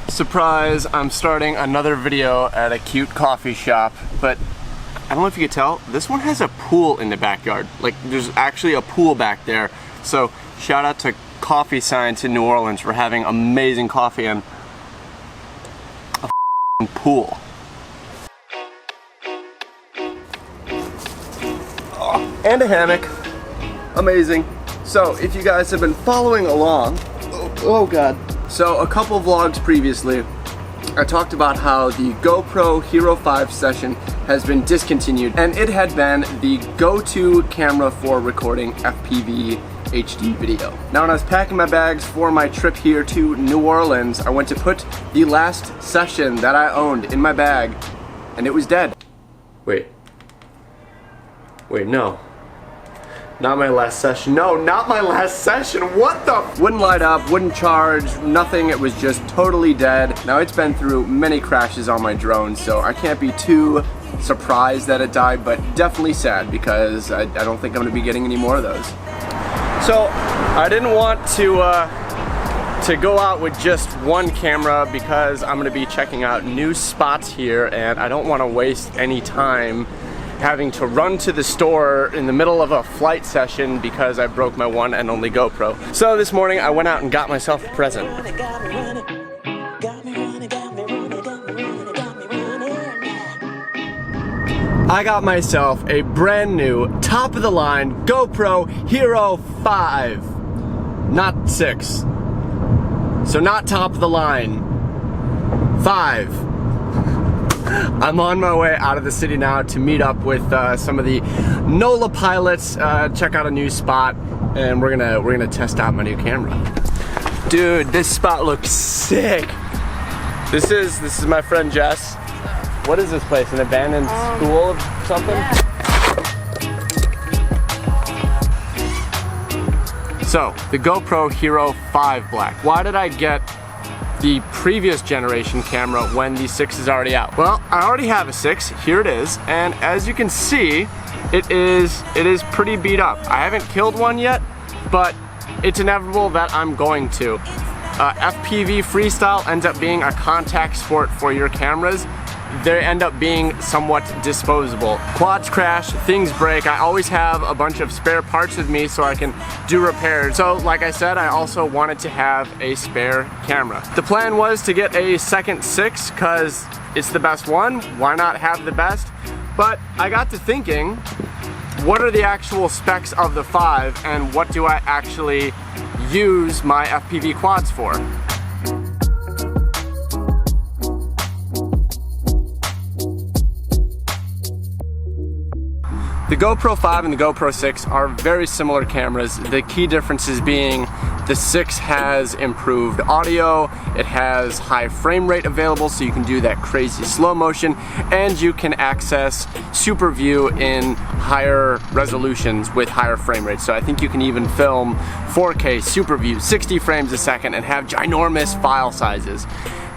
Surprise, I'm starting another video at a cute coffee shop, but I don't know if you could tell, this one has a pool in the backyard. Like, there's actually a pool back there. So, shout out to Coffee Science in New Orleans for having amazing coffee and a pool. Oh, and a hammock. Amazing. So, if you guys have been following along, oh god. So, a couple vlogs previously, I talked about how the GoPro HERO5 session has been discontinued, and it had been the go-to camera for recording FPV HD video. Now, when I was packing my bags for my trip here to New Orleans, I went to put the last session that I owned in my bag, and it was dead. Wait, no. Not my last session. No, not my last session. What the? Wouldn't light up, wouldn't charge, nothing. It was just totally dead. Now, it's been through many crashes on my drone, so I can't be too surprised that it died, but definitely sad because I don't think I'm gonna be getting any more of those. So, I didn't want to go out with just one camera because I'm gonna be checking out new spots here, and I don't want to waste any time having to run to the store in the middle of a flight session because I broke my one and only GoPro. So this morning I went out and got myself a present. I got myself a brand new, top of the line GoPro HERO5. Not 6. So not top of the line. 5. I'm on my way out of the city now to meet up with some of the NOLA pilots, check out a new spot, and we're gonna test out my new camera. Dude, this spot looks sick. This is my friend Jess. What is this place? An abandoned school or something? Yeah. So, the GoPro HERO5 Black. Why did I get the previous generation camera when the 6 is already out? Well, I already have a 6, here it is, and as you can see, it is pretty beat up. I haven't killed one yet, but it's inevitable that I'm going to. FPV Freestyle ends up being a contact sport for your cameras. They end up being somewhat disposable. Quads crash, things break. I always have a bunch of spare parts with me so I can do repairs. So like I said, I also wanted to have a spare camera. The plan was to get a second 6 because it's the best one. Why not have the best? But I got to thinking, what are the actual specs of the 5 and what do I actually use my FPV quads for? The GoPro 5 and the GoPro 6 are very similar cameras. The key differences being the 6 has improved audio, it has high frame rate available so you can do that crazy slow motion, and you can access super view in higher resolutions with higher frame rates. So I think you can even film 4K super view, 60 frames a second, and have ginormous file sizes.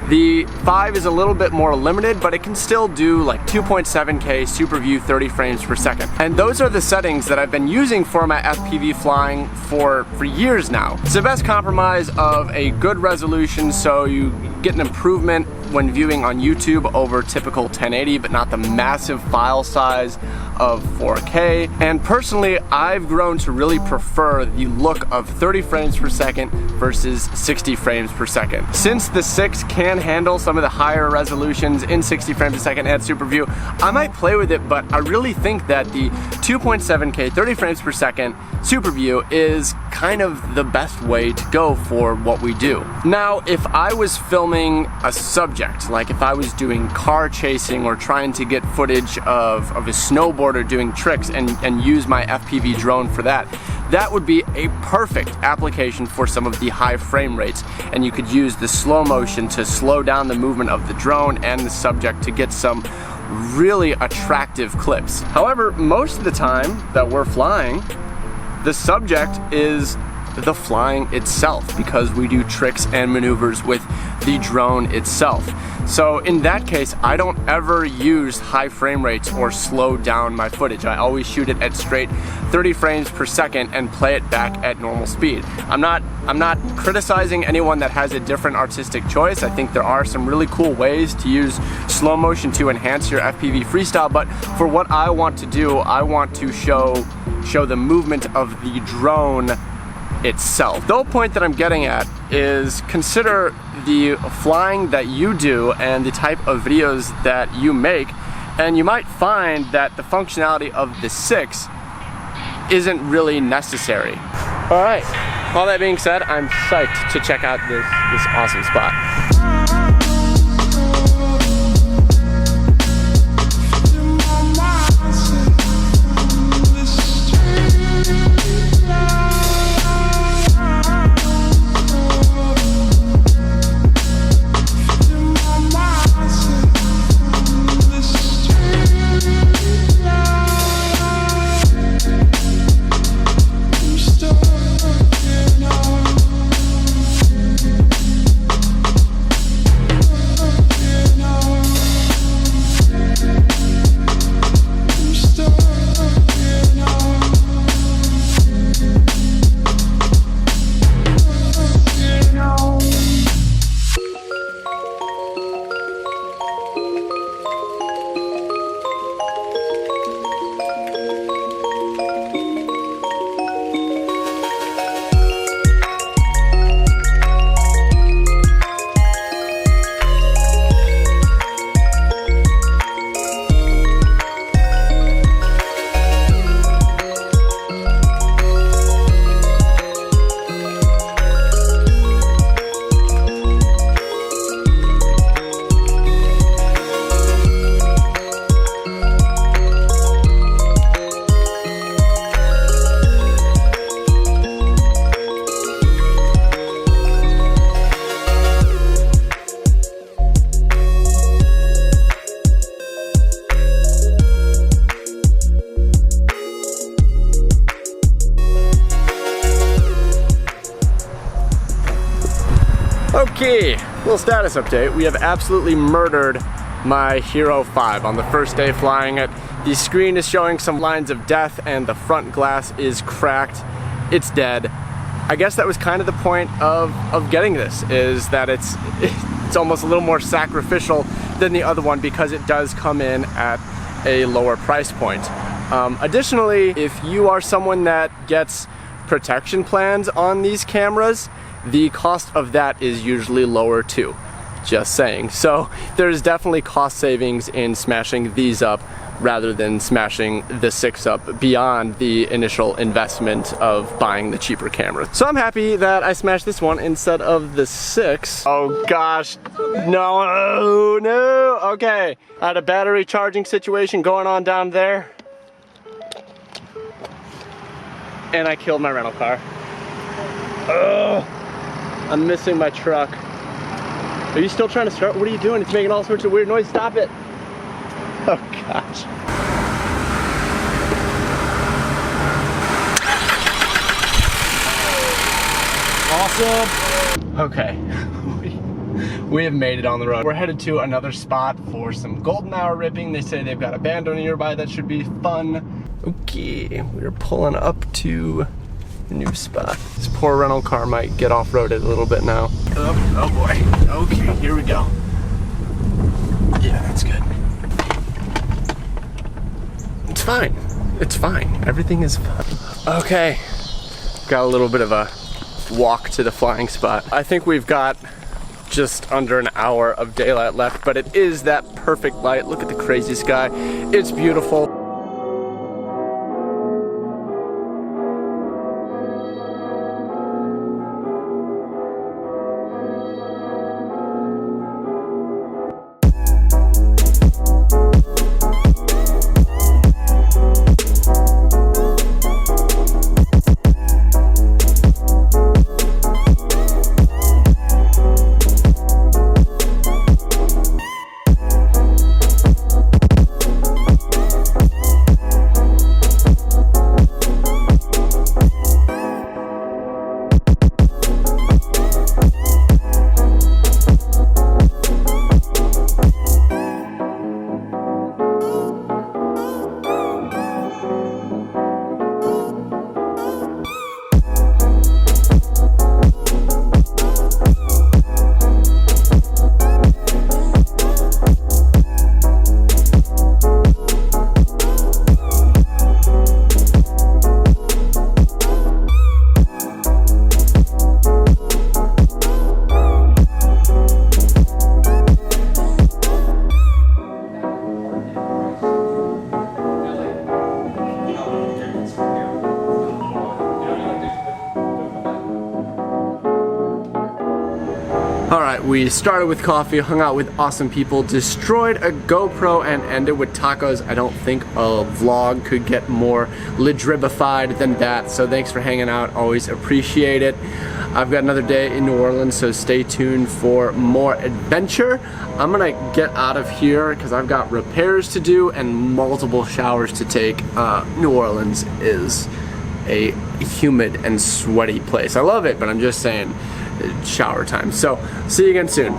The 5 is a little bit more limited, but it can still do like 2.7K super view 30 frames per second. And those are the settings that I've been using for my FPV flying for years now. It's the best compromise of a good resolution, so you get an improvement when viewing on YouTube over typical 1080, but not the massive file size of 4K. And personally, I've grown to really prefer the look of 30 frames per second versus 60 frames per second. Since the 6 can handle some of the higher resolutions in 60 frames per second at super view, I might play with it, but I really think that the 2.7K 30 frames per second super view is kind of the best way to go for what we do. Now, if I was filming a subject, like if I was doing car chasing or trying to get footage of a snowboarder doing tricks and use my FPV drone for that, that would be a perfect application for some of the high frame rates, and you could use the slow motion to slow down the movement of the drone and the subject to get some really attractive clips. However, most of the time that we're flying, the subject is the flying itself, because we do tricks and maneuvers with the drone itself. So in that case, I don't ever use high frame rates or slow down my footage. I always shoot it at straight 30 frames per second and play it back at normal speed. I'm not criticizing anyone that has a different artistic choice. I think there are some really cool ways to use slow motion to enhance your FPV freestyle, but for what I want to do, I want to show the movement of the drone itself. The whole point that I'm getting at is consider the flying that you do and the type of videos that you make, and you might find that the functionality of the 6 isn't really necessary. All right, all that being said, I'm psyched to check out this awesome spot. Okay, little status update. We have absolutely murdered my HERO5 on the first day flying it. The screen is showing some lines of death and the front glass is cracked. It's dead. I guess that was kind of the point of getting this, is that it's almost a little more sacrificial than the other one because it does come in at a lower price point. Additionally, if you are someone that gets protection plans on these cameras, the cost of that is usually lower too. Just saying. So there's definitely cost savings in smashing these up rather than smashing the 6 up beyond the initial investment of buying the cheaper camera. So I'm happy that I smashed this one instead of the 6. Oh gosh, no, no, okay. I had a battery charging situation going on down there, and I killed my rental car. Ugh. I'm missing my truck. Are you still trying to start? What are you doing? It's making all sorts of weird noise. Stop it. Oh gosh. Awesome. Okay. We have made it on the road. We're headed to another spot for some golden hour ripping. They say they've got a band nearby that should be fun. Okay, we're pulling up to new spot. This poor rental car might get off-roaded a little bit now. Oh boy. Okay, here we go. Yeah, that's good. It's fine. It's fine. Everything is fine. Okay. Got a little bit of a walk to the flying spot. I think we've got just under an hour of daylight left, but it is that perfect light. Look at the crazy sky. It's beautiful. Alright, we started with coffee, hung out with awesome people, destroyed a GoPro, and ended with tacos. I don't think a vlog could get more Dribbified than that, so thanks for hanging out, always appreciate it. I've got another day in New Orleans, so stay tuned for more adventure. I'm gonna get out of here because I've got repairs to do and multiple showers to take. New Orleans is a humid and sweaty place. I love it, but I'm just saying, shower time. So, see you again soon.